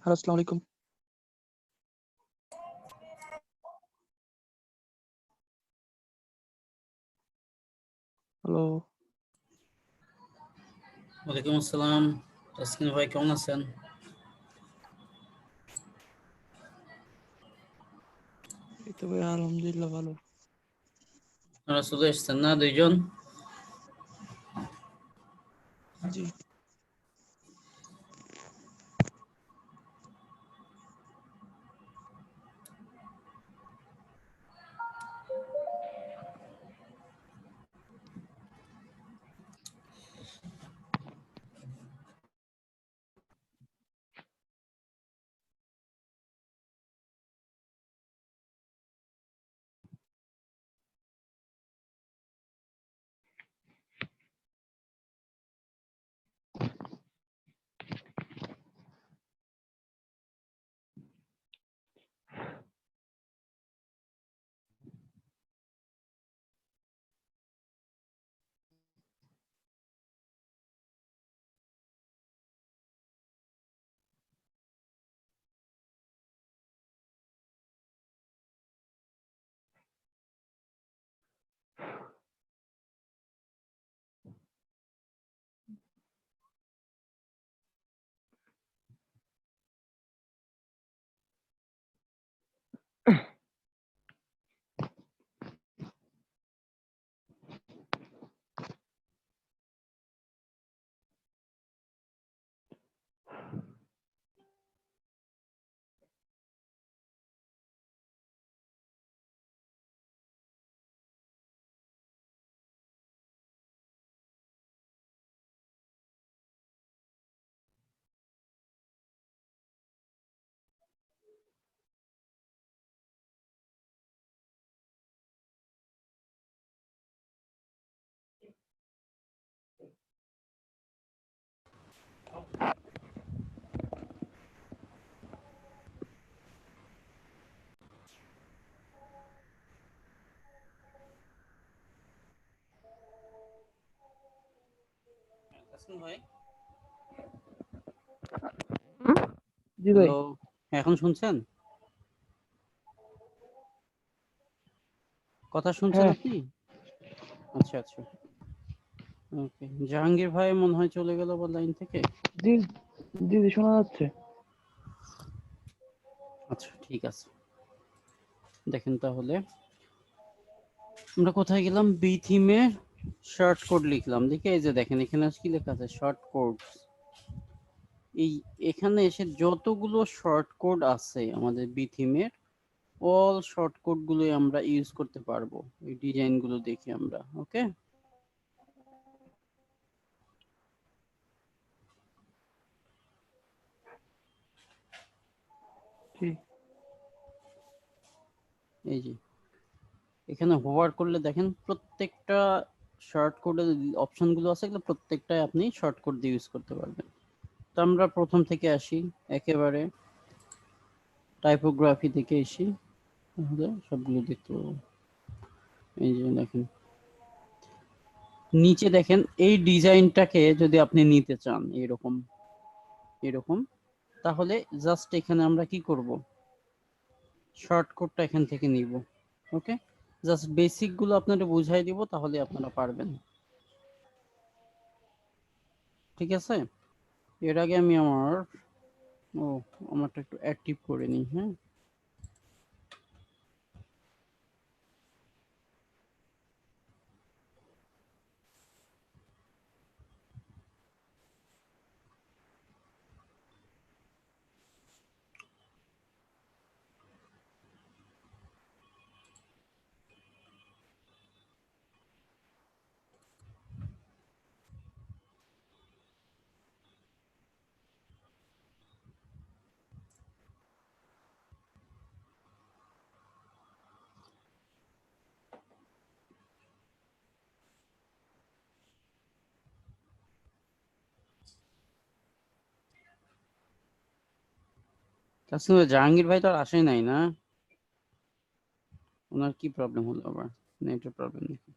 Hello, আসসালামু আলাইকুম। Hello. ওয়ালাইকুম আসসালাম। তাসকিন ভাই কেমন আছেন? এই তো ভাই আলহামদুলিল্লাহ ভালো। আপনারা চলে এসছেন না দুইজন? জি। তাসকিন ভাই জি ভাই। হ্যালো, এখন শুনছেন? কথা শুনছেন হ্যাঁ। আপনি? আচ্ছা আচ্ছা, ওকে। জাহাঙ্গীর ভাই মনে হয় চলে গেল বা লাইন থেকে। জি জি জি শোনা যাচ্ছে। আচ্ছা ঠিক আছে, দেখেন তাহলে আমরা কোথায় গেলাম? বি থিমে শর্ট কোড লিখলাম, দেখে এই যে দেখেন এখানে কি লেখা আছে, শর্ট কোড। এই এখানে এসে যতগুলো শর্ট কোড আছে আমাদের বি থিমের, অল শর্ট কোড গুলো আমরা ইউজ করতে পারবো এই ডিজাইন গুলো দেখে আমরা। ওকে, জি। এই যে এখানে হোভার করলে দেখেন প্রত্যেকটা শর্ট কোডের অপশন গুলো আছে, এগুলো প্রত্যেকটাই আপনি শর্ট কোড দিয়ে ইউজ করতে পারবেন। তো আমরা প্রথম থেকে আসি, একেবারে টাইপোগ্রাফি থেকে আসি, তাহলে সবগুলো দেখতে পাবো। এই যে দেখেন নিচে দেখেন এই ডিজাইনটাকে যদি আপনি নিতে চান এরকম এরকম, তাহলে জাস্ট এখানে আমরা কি করব, শর্ট কোডটা এখান থেকে নিব। ওকে, জাস্ট বেসিক গুলো আপনাদের বুঝাই দিব, তাহলে আপনারা পারবেন। ঠিক আছে, এর আগে আমি আমারটা একটু অ্যাক্টিভ করে নিই। হ্যাঁ, আসলে জাহাঙ্গীর ভাই তো আর আসেই নাই না, ওনার কি প্রবলেম হলো আবার, নেটের প্রবলেম নাকি?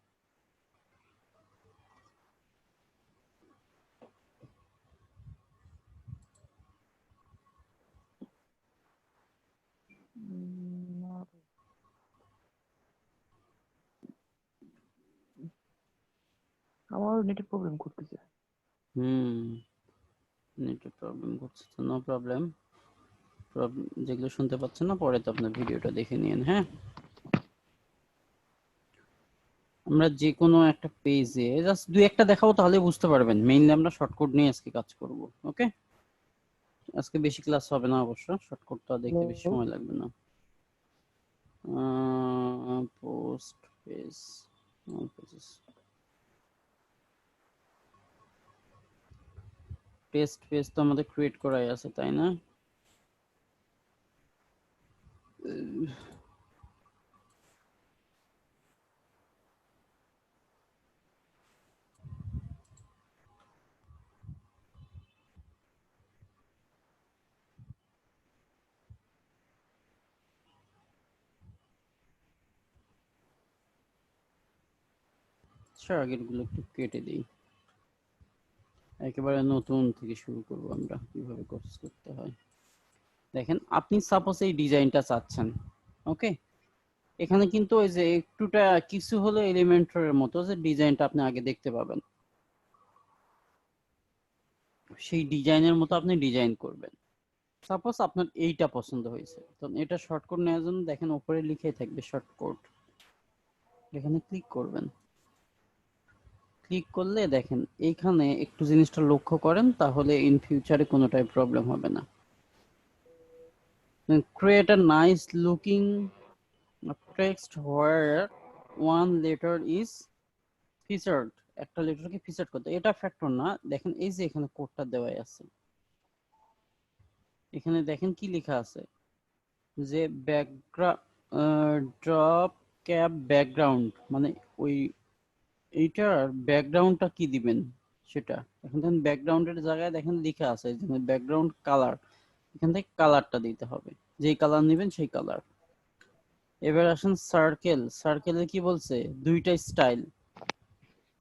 না, আমারও নেটের প্রবলেম করতেছে। নেটের প্রবলেম করছে তো নো প্রবলেম। যেগুলো শুনতে পাচ্ছেন না পরে তো আপনার ভিডিওটা দেখে নিন, হ্যাঁ। আমরা যে কোনো একটা পেজে জাস্ট দুই একটা দেখাবো তাহলে বুঝতে পারবেন, মেইনলি আমরা শর্টকাট নিয়ে আজকে কাজ করব। ওকে, আজকে বেশি ক্লাস হবে না অবশ্য, শর্টকাটটা দেখতে বেশি সময় লাগবে না। পোস্ট পেজ, টেস্ট পেজ তো আমাদের ক্রিয়েট করাই আছে তাই না? আচ্ছা, আগের গুলো একটু কেটে দিই, একেবারে নতুন থেকে শুরু করব আমরা কিভাবে কাজ করতে হয়। দেখেন, আপনি সাপোজ এই ডিজাইনটা চাচ্ছেন, ওকে। এখানে কিন্তু ওই যে একটুটা কিছু হলো এলিমেন্টরের মতো যে ডিজাইনটা আপনি আগে দেখতে পাবেন, সেই ডিজাইনের মতো আপনি ডিজাইন করবেন। সাপোজ আপনার এইটা পছন্দ হয়েছে, তো এটা শর্টকাট নেওয়ার জন্য দেখেন উপরে লিখেই থাকবে শর্টকাট, এখানে ক্লিক করবেন। ক্লিক করলে দেখেন এইখানে একটু জিনিসটা লক্ষ্য করেন, তাহলে ইন ফিউচারে কোনোটাই প্রবলেম হবে না। Create a nice looking text where one letter is featured, একটা লেটারকে ফিচার করতে, এটা ফ্যাক্টর না। দেখেন এই যে এখানে কোডটা দেওয়াই আছে, এখানে দেখেন কি লেখা আছে যে ব্যাকগ্রাউন্ড ড্রপ ক্যাপ ব্যাকগ্রাউন্ড, মানে ওই এইটার ব্যাকগ্রাউন্ডটা কি দিবেন সেটা। এখন দেখেন ব্যাকগ্রাউন্ডের জায়গায় দেখেন লেখা আছে যে ব্যাকগ্রাউন্ড কালার, এখান থেকে কালারটা দিতে হবে, যেই কালার নেবেন সেই কালার। এবার আসেন সার্কেল, সার্কেলে কি বলছে দুইটা স্টাইল,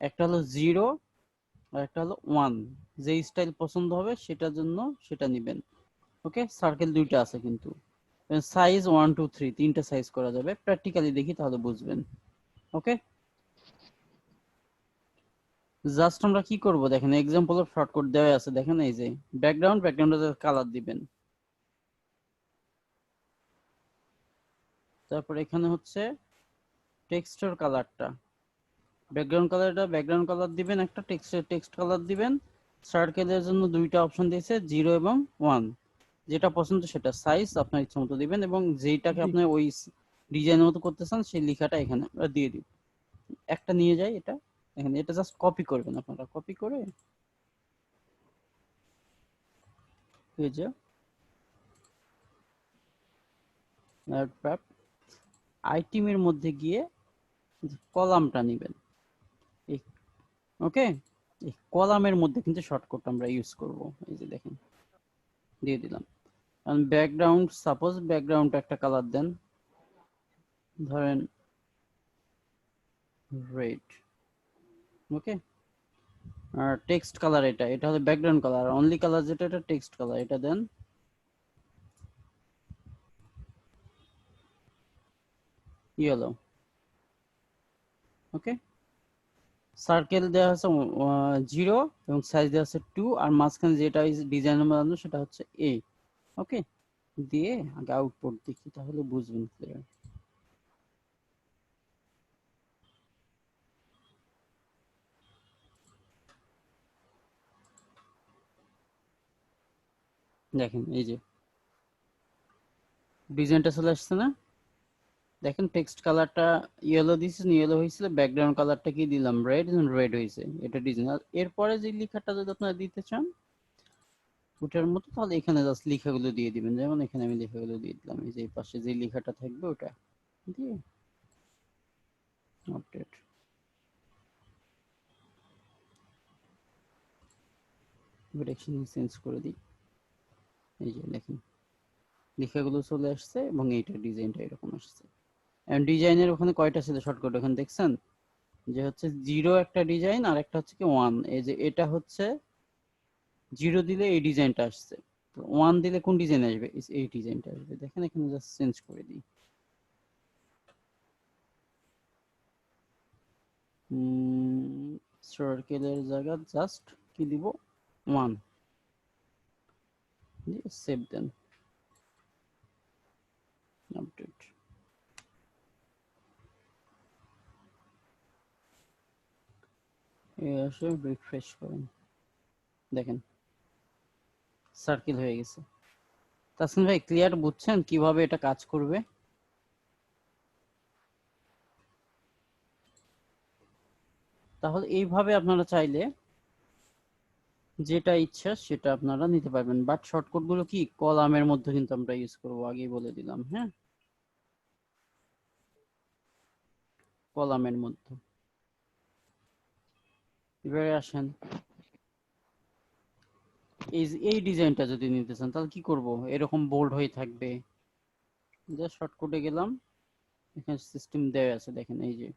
একটা হলো 0 আর একটা হলো 1, যেই স্টাইল পছন্দ হবে সেটার জন্য সেটা নেবেন। ওকে, সার্কেল দুইটা আছে কিন্তু সাইজ 1 2 3 তিনটা সাইজ করা যাবে, প্র্যাকটিক্যালি দেখি তাহলে বুঝবেন। ওকে, জাস্ট আমরা কি করব দেখেন এক্সাম্পল অফ শর্টকাট দেওয়া আছে, দেখেন এই যে ব্যাকগ্রাউন্ডের কালার দিবেন, তারপর এখানে হচ্ছে টেক্সচার কালারটা, ব্যাকগ্রাউন্ড কালার দিবেন, একটা টেক্সট কালার দিবেন। সার্কেলের জন্য দুইটা অপশন দিয়েছে 0 এবং 1, যেটা পছন্দ সেটা সাইজ আপনার ইচ্ছা মতো দিবেন, এবং যেইটাকে জি। আপনি ওই ডিজাইনের মতো করতে চান সেই লেখাটা এখানে আমরা দিয়ে দিব। একটা নিয়ে যাই এটা, এখানে এটা জাস্ট কপি করবেন আপনারা, কপি করে এই যে আইটেমের মধ্যে গিয়ে কলামটা নেবেন, এই ওকে, এই কলামের মধ্যে কিন্তু শর্টকাট আমরা ইউজ করব। এই যে দেখেন দিয়ে দিলাম। কারণ ব্যাকগ্রাউন্ড, সাপোজ ব্যাকগ্রাউন্ড একটা কালার দেন, ধরেন রেড, ওকে। আর টেক্সট কালার এটা, এটা হলো ব্যাকগ্রাউন্ড কালার, অনলি কালার যেটা এটা টেক্সট কালার, এটা দেন ইয়েলো, ওকে। সার্কেল দেওয়া আছে 0 এবং সাইজ দেওয়া আছে 2, আর মাঝখানে যেটা ডিজাইনের বানানো সেটা হচ্ছে এ, ওকে। দিয়ে আগে আউটপুট দেখি তাহলে বুঝবেন ক্লিয়ার। দেখেন এই যে ডিজাইনটা চলে আসছে না, দেখেন টেক্সট কালারটা ইয়েলো দিয়েছেন, ইয়েলো হয়েছিল, ব্যাকগ্রাউন্ড কালারটা কি দিলাম রেড, রেড হয়েছে, এটা ডিজাইন। আর এরপরে যে লেখাটা যদি আপনারা দিতে চান ওটার মতো, তাহলে এখানে জাস্ট লেখাগুলো দিয়ে দিবেন, যেমন এখানে আমি লেখাগুলো দিয়ে দিলাম, এই যে এই পাশে যে লেখাটা থাকবে ওটা দিয়ে আপডেট, ডিরেকশন চেঞ্জ করে দিই, এই যে দেখেন লেখাগুলো চলে আসছে এবং এইটার ডিজাইনটা এরকম আসছে। এখন ডিজাইনের ওখানে কয়টা ছিল শর্টকাট ওখানে দেখছেন যে হচ্ছে 0 একটা ডিজাইন আর একটা হচ্ছে কি 1। এই যে এটা হচ্ছে 0 দিলে এই ডিজাইনটা আসছে, 1 দিলে কোন ডিজাইন আসবে, এই ডিজাইনটা আসবে। দেখেন এখানে জাস্ট চেঞ্জ করে দিই, সার্কেলের জায়গা জাস্ট কি দিব 1 দিয়ে সেভ দেন, আপডেট। এই আসে রিফ্রেশ করেন, দেখেন সার্কেল হয়ে গেছে। তাসকিন ভাই ক্লিয়ার বুঝছেন কিভাবে এটা কাজ করবে? তাহলে এইভাবে আপনারা চাইলে যেটা ইচ্ছা সেটা আপনারা নিতে পারবেন, বাট শর্টকাট গুলো কি কলামের মধ্যে কিন্তু আমরা ইউজ করব, আগেই বলে দিলাম। হ্যাঁ, কলামের মধ্যে। এবারে আসেন এই ডিজাইনটা যদি নিতে চান তাহলে কি করব, এরকম বোল্ড হয়ে থাকবে, জাস্ট শর্টকাটে গেলাম, এখানে সিস্টেম দেওয়া আছে দেখেন। এই যে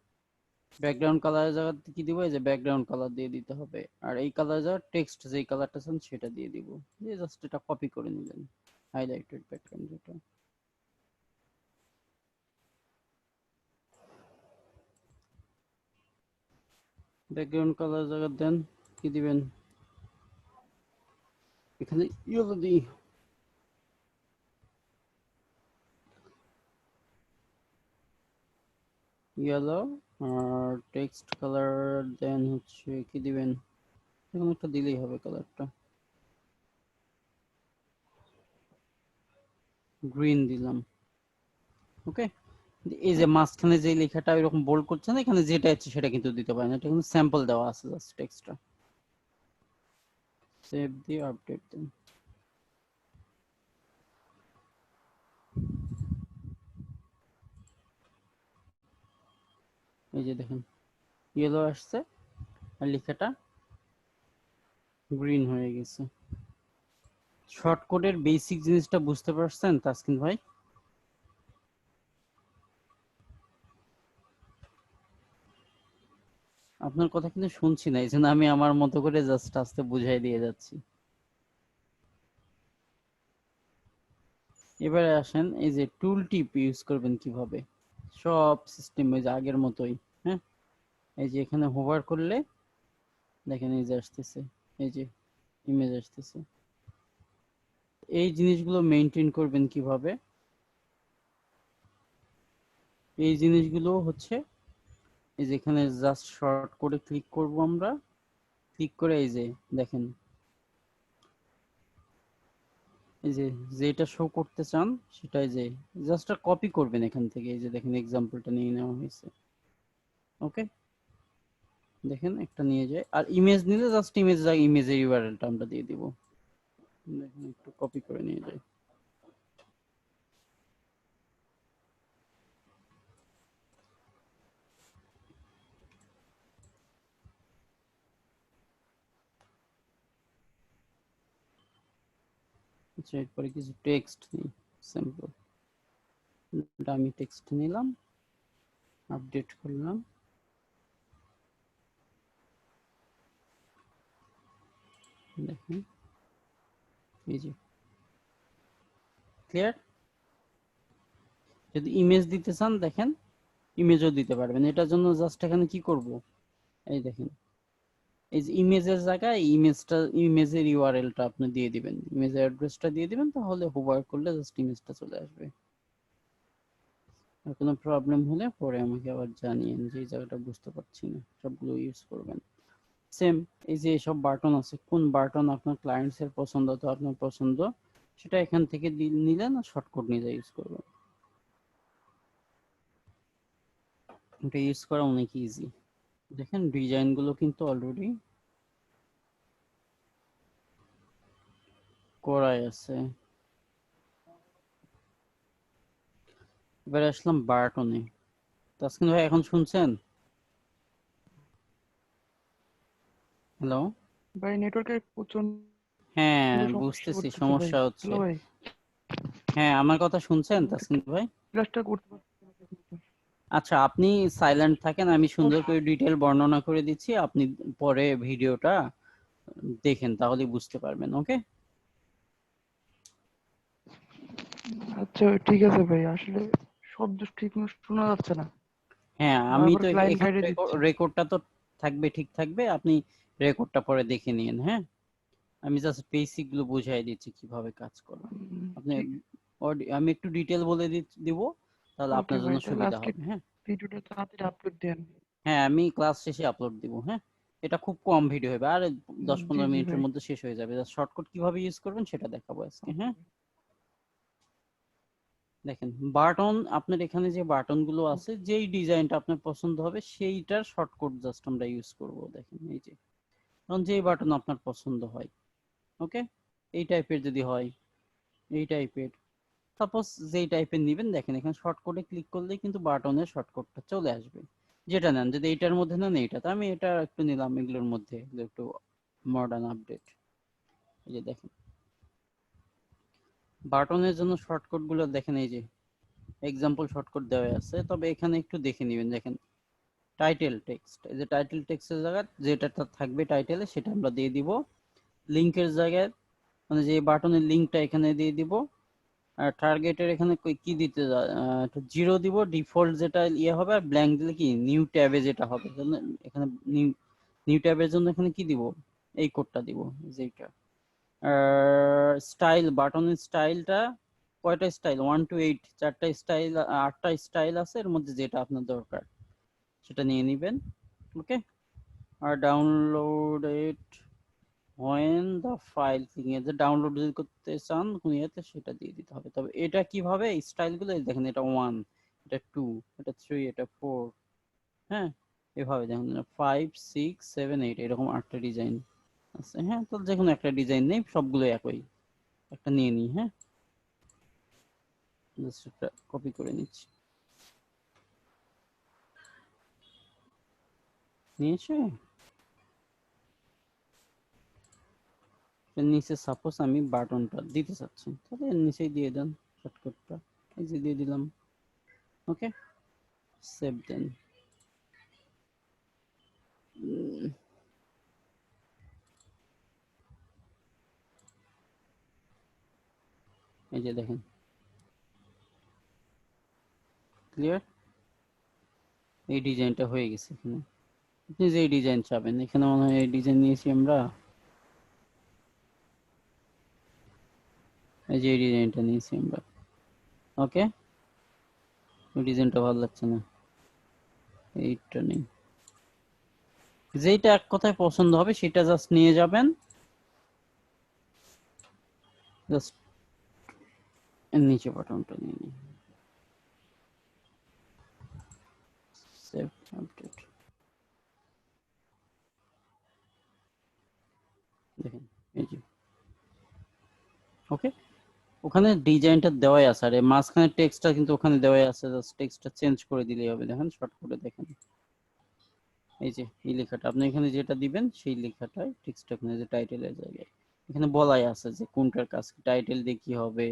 ব্যাকগ্রাউন্ড কালারের জায়গাতে কি দিব, এই যে ব্যাকগ্রাউন্ড কালার দিয়ে দিতে হবে, আর এই কালার যা টেক্সট যেই কালারটা চান সেটা দিয়ে দিব, দিয়ে জাস্ট এটা কপি করে নিলেন, হাইলাইটেড ব্যাকগ্রাউন্ড যেটা। ব্যাকগ্রাউন্ড কালার জায়গা দেন কি দিবেন, এখানে ইয়েলো দিই, ইয়েলো। আর টেক্সট কালার দেন হচ্ছে কি দিবেন, এরকম একটা দিলেই হবে, কালারটা গ্রিন দিলাম। ওকে, এই যে মাঝখানে যে লেখাটা এরকম বোল্ড করছে না, এখানে যেটা আছে সেটা কিন্তু দিতে পারেন, এটা কিন্তু স্যাম্পল দেওয়া আছে জাস্ট টেক্সটটা। সেভ দিয়ে আপডেট দেন। এই যে দেখেন ইয়েলো আসছে আর লেখাটা গ্রিন হয়ে গেছে। শর্টকাটের বেসিক জিনিসটা বুঝতে পারছেন তাসকিন ভাই? আপনার কথা কিন্তু শুনছি না, এই জন্য আমি আমার মতো করে জাস্ট আস্তে বুঝাই দিয়ে যাচ্ছি। এবারে আসেন এই যে টুল টিপ ইউজ করবেন কিভাবে, সব সিস্টেম এই যে আগের মতোই। হ্যাঁ, এই যে এখানে হোভার করলে দেখেন এই যে আসতেছে, এই যে ইমেজ আসতেছে। এই জিনিসগুলো মেনটেন করবেন কিভাবে, এই জিনিসগুলো হচ্ছে এই যে এখানে জাস্ট শর্ট করে ক্লিক করব আমরা, ক্লিক করে এই যে দেখেন এই যে যেটা শো করতে চান সেটাই যে জাস্ট কপি করবেন এখান থেকে, এই যে দেখেন এক্সাম্পলটা নিয়ে নেওয়া হয়েছে। ওকে, দেখেন একটা নিয়ে যায়, আর ইমেজ নিলে জাস্ট ইমেজের ইউআরএলটা আমরা দিয়ে দিব, দেখেন একটু কপি করে নিয়ে যায়। আচ্ছা, এরপরে কিছু টেক্সট নিই, সিম্পল ডামি টেক্সট নিলাম, আপডেট করলাম, দেখেন এই যে ক্লিয়ার। যদি ইমেজ দিতে চান দেখেন ইমেজও দিতে পারবেন, এটার জন্য জাস্ট এখানে কি করব, এই দেখেন এই যে ইমেজের জায়গায় ইমেজের ইউআরএলটা আপনি দিয়ে দিবেন, ইমেজের অ্যাড্রেসটা দিয়ে দিবেন, তাহলে হোভার করলে জাস্ট ইমেজটা চলে আসবে। আর কোনো প্রবলেম হলে পরে আমাকে আবার জানিয়েন যে এই জায়গাটা বুঝতে পারছি না, সবগুলো ইউজ করবেন। সেম এই যে সব বাটন আছে, কোন বাটন আপনার ক্লায়েন্টস এর পছন্দ তো আপনার পছন্দ সেটা এখান থেকে নিলেন আর শর্টকাট নিজে ইউজ করবেন, এটা ইউজ করা অনেক ইজি। দেখেন ডিজাইন গুলো কিন্তু অলরেডি করাই আছে। এবারে আসলাম বাটনে, তাসকিন ভাই এখন শুনছেন? হ্যালো। ভাই নেটওয়ার্কের প্রচন্ড হ্যাঁ সমস্যা বুঝতেছি করতেছে ভাই। সমস্যা হচ্ছে। হ্যালো ভাই। হ্যাঁ, আমার কথা শুনছেন তাসকিন ভাই? ক্লাসটা করতে পারছি না ঠিক মতো। আচ্ছা, আপনি সাইলেন্ট থাকেন, আমি সুন্দর করে ডিটেল বর্ণনা করে দিচ্ছি, আপনি পরে ভিডিওটা দেখেন, তাহলেই বুঝতে পারবেন। ওকে? আচ্ছা ঠিক আছে ভাই, আসলে শব্দ ঠিক মতো শোনা যাচ্ছে না, হ্যাঁ, আমি বারবার তো লাইন এখানে কাটিয়ে দিচ্ছে। রেকর্ডটা তো থাকবে, ঠিক থাকবে, আপনি রেকর্ডটা পরে দেখে নিন। হ্যাঁ, আমি জাস্ট বেসিক গুলো বুঝাই দিচ্ছি কিভাবে কাজ করে। আপনি ঠিক। আমি একটু ডিটেল বলে দিব, তাহলে ওকে আপনার জন্য ভাই, তাহলে সুবিধা আজকে হবে। হ্যাঁ, ভিডিওটা তাড়াতাড়ি আপলোড দেন। হ্যাঁ, আমি ক্লাস শেষে আপলোড দিব। হ্যাঁ, এটা খুব কম ভিডিও হবে, আর দশ জি পনেরো জি মিনিটের ভাই। মধ্যে শেষ হয়ে যাবে। শর্টকাট কিভাবে ইউজ করবেন সেটা দেখাবো আজকে। ওকে হ্যাঁ, ভাই। দেখেন, বাটন, আপনার এখানে যে বাটন গুলো আছে, ওকে। যেই ডিজাইনটা আপনার পছন্দ হবে সেইটার শর্টকাট জাস্ট আমরা ইউজ করব। দেখেন, এই যে কারণ যেই বাটন আপনার পছন্দ হয়, ওকে, এই টাইপের যদি হয়, এই টাইপের, সাপোজ যেই টাইপের নিবেন, দেখেন এখানে শর্টকাটে ক্লিক করলেই কিন্তু বাটনের শর্টকাটটা চলে আসবে। যেটা নেন, যদি এইটার মধ্যে নেন এইটা, তো আমি এটা একটু নিলাম, এগুলোর মধ্যে এগুলো একটু মডার্ন আপডেট। এই যে দেখেন, বাটনের জন্য শর্টকাট গুলো দেখেন, এই যে এক্সাম্পল শর্টকাট দেওয়া আছে, তবে এখানে একটু দেখে নিবেন। দেখেন, টাইটেল টেক্সট, এই যে টাইটেল টেক্সটের জায়গায় যেটা থাকবে টাইটেলে সেটা আমরা দিয়ে দিব। লিংকের জায়গায়, মানে যে বাটনের লিংকটা এখানে দিয়ে দিব। আর টার্গেটের এখানে কি দিতে একটু জিরো দিব, ডিফল্ট যেটা ইয়ে হবে, আর ব্ল্যাঙ্ক দিলে কি নিউ ট্যাবে যেটা হবে, এখানে নিউ নিউ ট্যাবের জন্য এখানে কি দিব, এই কোডটা দিব, যেটা। আর স্টাইল, বাটনের স্টাইলটা কয়টা স্টাইল, 1 to 8, 4টা স্টাইল, 8টা স্টাইল আছে, এর মধ্যে যেটা আপনার দরকার সেটা নিয়ে নিবেন। ওকে, আর download it when the file thing, যে ডাউনলোড যদি করতে চান কোন ইয়েতে, সেটা দিয়ে দিতে হবে। তবে এটা কিভাবে স্টাইল গুলো, এই দেখেন, এটা 1, এটা 2, এটা 3, এটা 4। হ্যাঁ, এভাবে দেখেন, 5 6 7 8, এরকম 8টা ডিজাইন আছে। হ্যাঁ, তো যে কোনো একটা ডিজাইন নেই, সবগুলো একই, একটা নিয়ে নিই। হ্যাঁ, জাস্ট একটা কপি করে নিচ্ছি, নিয়েছে। এর নিচে সাপোজ আমি বাটনটা দিতে চাচ্ছি, তাহলে এর নিচেই দিয়ে দেন শর্টকাটটা, এই যে দিয়ে দিলাম। ওকে, সেভ দেন। এই যে দেখেন, ক্লিয়ার, এই ডিজাইনটা হয়ে গেছে। এখানে আপনি যে ডিজাইন চাবেন, এখানে মনে হয় এই ডিজাইন নিয়েছি আমরা, এই যে এই ডিজাইনটা নিয়েছি আমরা। ওকে, ওই ডিজাইনটা ভালো লাগছে না, এইটা নেই, যেটা এক কথায় পছন্দ হবে সেটা জাস্ট নিয়ে যাবেন। জাস্ট এর নিচে বাটনটা নিয়ে নিন, সেভ আপডেট। দেখেন, এই যে, ওকে, ওখানে ডিজাইনটা দেওয়াই আছে, আর এই মাঝখানে টেক্সটটা কিন্তু ওখানে দেওয়াই আছে, জাস্ট টেক্সটটা চেঞ্জ করে দিলেই হবে। দেখেন, শর্ট করে দেখেন, এই যে এই লেখাটা আপনি এখানে যেটা দিবেন সেই লেখাটাই টেক্সট, ওখানে যে টাইটেলের জায়গায় এখানে বলাই আছে যে কোনটার কাজ, টাইটেল দিয়ে কি হবে,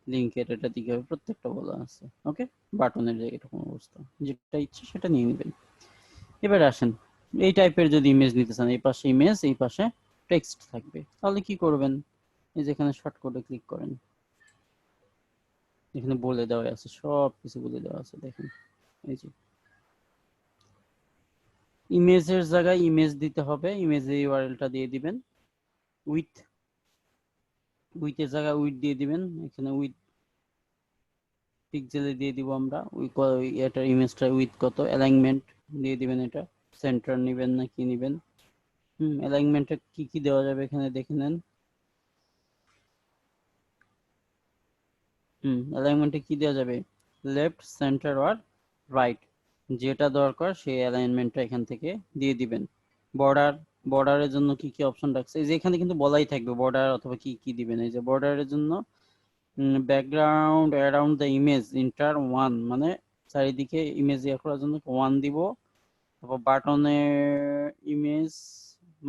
লিংকের এটা দিয়ে কি হবে, প্রত্যেকটা বলা আছে। ওকে, বাটনের জায়গায় এরকম অবস্থা, যেটা ইচ্ছে সেটা নিয়ে নেবেন। এবার আসেন, এই টাইপের যদি ইমেজ নিতে চান, এই পাশে ইমেজ, এই পাশে টেক্সট থাকবে, তাহলে কি করবেন, এই যে এখানে শর্টকাটে ক্লিক করেন, এখানে বলে দেওয়া আছে, সব কিছু বলে দেওয়া আছে। দেখেন, এই যে ইমেজের জায়গায় ইমেজ দিতে হবে, ইমেজের ইউআরএলটা দিয়ে দিবেন, উইথ, উইথের জায়গায় উইথ দিয়ে দিবেন, এখানে উইথ পিক্সেলে দিয়ে দিব আমরা, এটার ইমেজটা উইথ কত, অ্যালাইনমেন্ট দিয়ে দিবেন, এটা সেন্টার নেবেন না কি নেবেন। অ্যালাইনমেন্টে কি কি দেওয়া যাবে এখানে দেখে নেন। অ্যালাইনমেন্টে কি দেওয়া যাবে, লেফট, সেন্টার আর রাইট, যেটা দরকার সেই অ্যালাইনমেন্টটা এখান থেকে দিয়ে দিবেন। বর্ডার, বর্ডারের জন্য কি কি অপশন রাখছে, এই যে এখানে কিন্তু বলাই থাকবে বর্ডার অথবা কি কি দিবেন। এই যে বর্ডারের জন্য background around the image inter 1, মানে চারিদিকে ইমেজ ইয়ে করার জন্য 1 দিব। তারপর বাটনের ইমেজ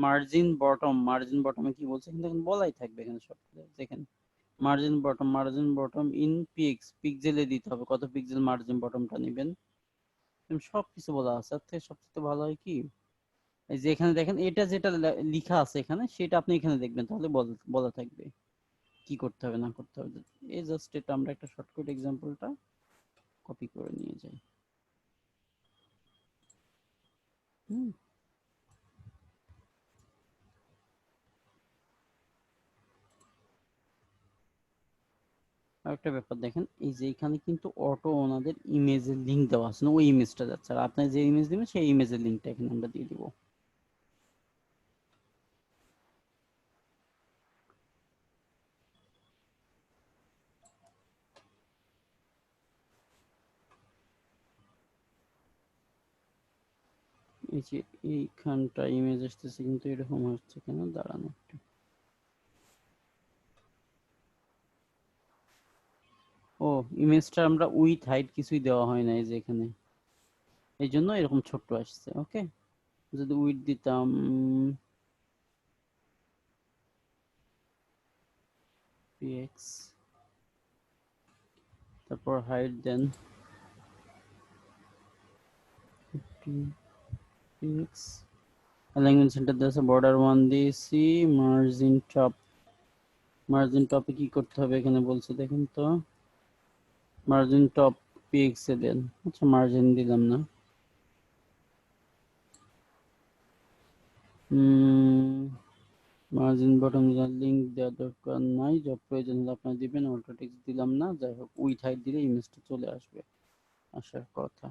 মার্জিন বটম, মার্জিন বটমে কি বলছে কিন্তু বলাই থাকবে এখানে সব, দেখেন মার্জিন বটম ইন পিক্সেলে দিতে হবে, কত পিক্সেল মার্জিন বটমটা নেবেন, সবকিছু বলা আছে। তার থেকে সবচেয়ে ভালো হয় কি, এই যে এখানে দেখেন এটা যেটা লেখা আছে এখানে, সেটা আপনি এখানে দেখবেন, তাহলে বলা থাকবে কি করতে হবে না করতে হবে। এই জাস্ট এটা আমরা একটা শর্টকাট এক্সাম্পলটা কপি করে নিয়ে যাই। হুম, আরেকটা ব্যাপার দেখেন, এই যে এখানে কিন্তু অটো ওনাদের ইমেজের লিংক দেওয়া আছে না, ওই ইমেজটা যাচ্ছে, আর আপনার যে ইমেজ দিবেন সেই ইমেজের লিংকটা এখানে আমরা দিয়ে দিব। এই যে এইখানটা ইমেজ আসতেছে কিন্তু এরকম হচ্ছে কেন, দাঁড়ানো একটু। ও, ইমেজটা আমরা উইথ হাইট কিছুই দেওয়া হয় না এই যে এখানে, এই জন্য এরকম ছোট্ট আসছে। ওকে, যদি উইথ দিতাম px, তারপর হাইট দেন 50 px, অ্যালাইনমেন্ট সেন্টার দিয়েছে, বর্ডার 1 দিয়েছি, মার্জিন টপে কি করতে হবে এখানে বলছে দেখেন তো, মার্জিন টপ px এ দেন। আচ্ছা, মার্জিন দিলাম না। মার্জিন বটম লিংক দেওয়ার দরকার নাই, যা প্রয়োজন হলে আপনারা দিবেন। অল্টো টেক্সট দিলাম না, যাই হোক উইথ হাইট দিলে ইমেজটা চলে আসবে, আসার কথা।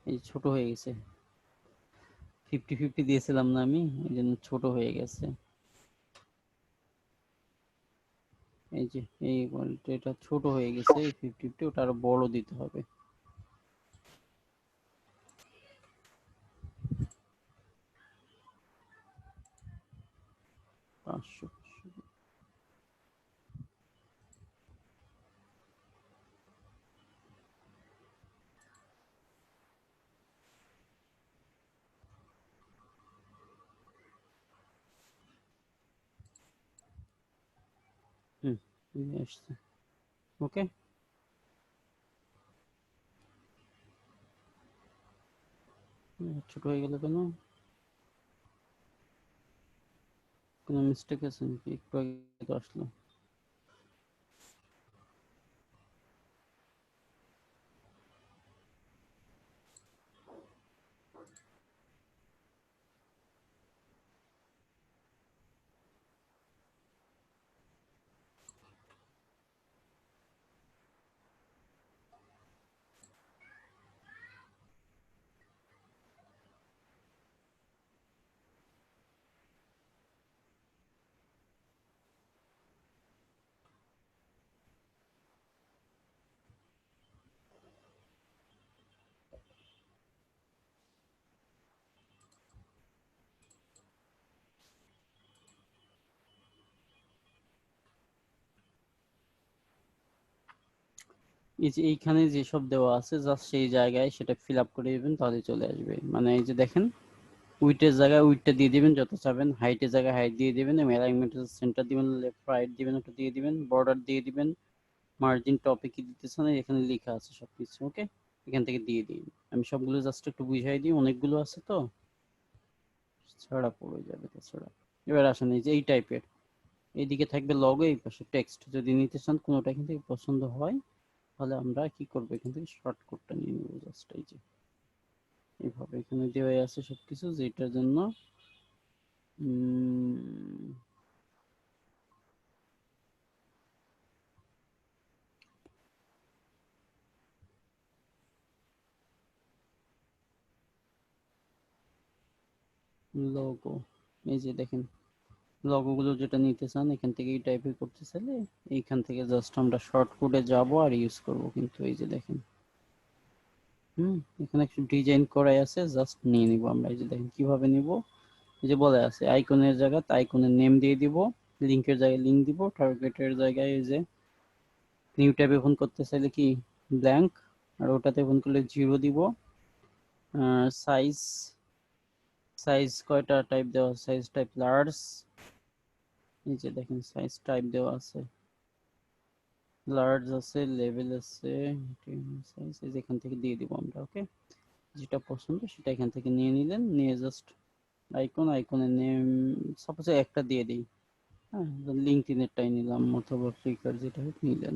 এই ছোট হয়ে গেছে, 50-50 দিয়েছিলাম না আমি, এই জন্য ছোট হয়ে গেছে। এই যে এই এটা ছোট হয়ে গেছে, 50-50 ওটা আরো বড় দিতে হবে। 500। হুম, আসছে। ওকে, ছোট হয়ে গেল কেন, কোনো মিস্টেক আছে নাকি? একটু আগে তো আসলো। এই যে এইখানে যেসব দেওয়া আছে জাস্ট সেই জায়গায় সেটা ফিল আপ করে দিবেন, তাহলে চলে আসবে। মানে এই যে দেখেন, উইটের জায়গায় উইটটা দিয়ে দিবেন যত চাবেন, হাইটের জায়গায় হাইট দিয়ে দিবেন, অ্যালাইনমেন্টের সেন্টার দিবেন, লেফট রাইট দিবেন ওটা দিয়ে দিবেন, বর্ডার দিয়ে দিবেন, মার্জিন টপে কি দিতেছেন এখানে লেখা আছে সবকিছু। ওকে, এখান থেকে দিয়ে দিন। আমি সবগুলো জাস্ট একটু বুঝাই দিই, অনেকগুলো আছে তো ছড়া পড়ে যাবে তাছাড়া। এবার আসেন, এই যে এই টাইপের, এইদিকে থাকবে লগো, এই পাশে টেক্সট। যদি নিতে চান কোনোটা এখান থেকে পছন্দ হয়, তাহলে আমরা কি করবো, এখান থেকে শর্টকাটটা নিয়ে নেবো। জাস্ট এই যে এইভাবে এখানে দেওয়া আছে সবকিছু, যেটার জন্য লোগো, এই যে দেখেন লোগো গুলো যেটা নিতে চান এখান থেকে এই টাইপের করতে চাইলে এইখান থেকে জাস্ট আমরা শর্ট কোডে যাব আর ইউজ করব। কিন্তু এই যে দেখেন, এখানে একটু ডিজাইন করাই আছে, জাস্ট নিয়ে নিব আমরা। এই যে দেখেন কিভাবে নিব, এই যে বলা আছে আইকনের জায়গায় আইকনের নেম দিয়ে দিব, লিংকের জায়গায় লিংক দিব, টার্গেটের জায়গায় এই যে নিউ ট্যাবে ওপেন করতে চাইলে কি ব্ল্যাঙ্ক, আর ওটাতে ওপেন করলে 0 দিব, সাইজ সাইজ কয়টা টাইপ দেওয়া, সাইজ টাইপ লার্জ, এই যে দেখেন সাইজ টাইপ দেওয়া আছে, লার্জ আছে, লেভেল আছে, সাইজ এখান থেকে দিয়ে দিব আমরা। ওকে, যেটা পছন্দ সেটা এখান থেকে নিয়ে নিলেন, নিয়ে জাস্ট আইকনের নেম সাপোজ একটা দিয়ে দিই, হ্যাঁ লিঙ্কডইনেরটাই নিলাম অথবা ফ্লিকার যেটা হোক নিলেন।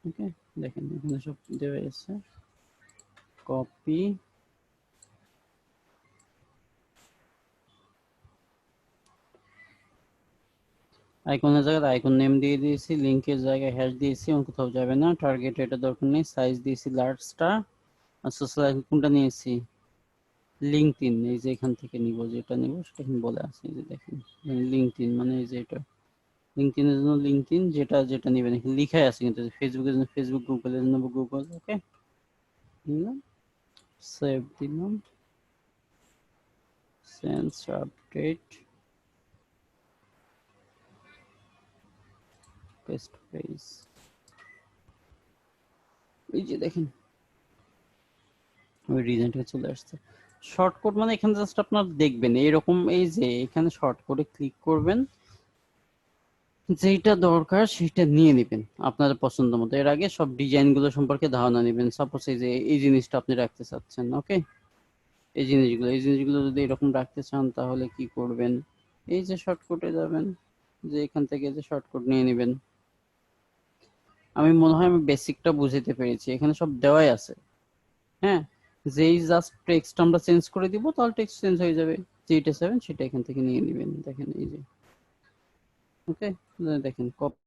ওকে, দেখেন এখানে সব দেওয়া আছে, কপি, আইকনের জায়গায় আইকন নেম দিয়ে দিয়েছি, লিংকের জায়গায় হ্যাশ দিয়েছি, এবং কোথাও যাবে না, টার্গেট এটা দরকার নেই, সাইজ দিয়েছি লার্জটা, আর সোশ্যাল কোনটা নিয়েছি, লিঙ্কডইন, এই যে এখান থেকে নিব, যেটা নিব সেটা এখানে বলে আছে, এই যে দেখেন লিঙ্কডইন মানে এই যে এটা, লিঙ্কডইনের জন্য লিঙ্কডইন, যেটা যেটা নেবেন এখানে লিখাই আছে, কিন্তু ফেসবুকের জন্য ফেসবুক, গুগলের জন্য গুগল। ওকে, নিলাম, সেভ দিলাম, সেন্স আপডেট, পেস্ট পেজ, এই যে দেখেন ওই ডিজাইনটা চলে আসছে। শর্টকাট মানে এখানে জাস্ট আপনার দেখবেন এরকম, এই যে এখানে শর্টকাটে ক্লিক করবেন, যেটা দরকার সেটা নিয়ে নেবেন আপনাদের পছন্দ মতো। এর আগে সব ডিজাইন গুলো সম্পর্কে ধারণা নেবেন। সাপোজ এই যে এই জিনিসটা আপনি রাখতে চাচ্ছেন, ওকে, এই জিনিসগুলো যদি এরকম রাখতে চান তাহলে কি করবেন, এই যে শর্টকাটে যাবেন, যে এখান থেকে যে শর্টকাট নিয়ে নেবেন। আমি মনে হয় আমি বেসিকটা বুঝাতে পেরেছি, এখানে সব দেওয়াই আছে। হ্যাঁ, যেই জাস্ট টেক্সট আমরা চেঞ্জ করে দিব তাহলে টেক্সট চেঞ্জ হয়ে যাবে, যেটা চাইবেন সেটা এখান থেকে নিয়ে নেবেন। দেখেন এই যে, ওকে, দেখেন কপি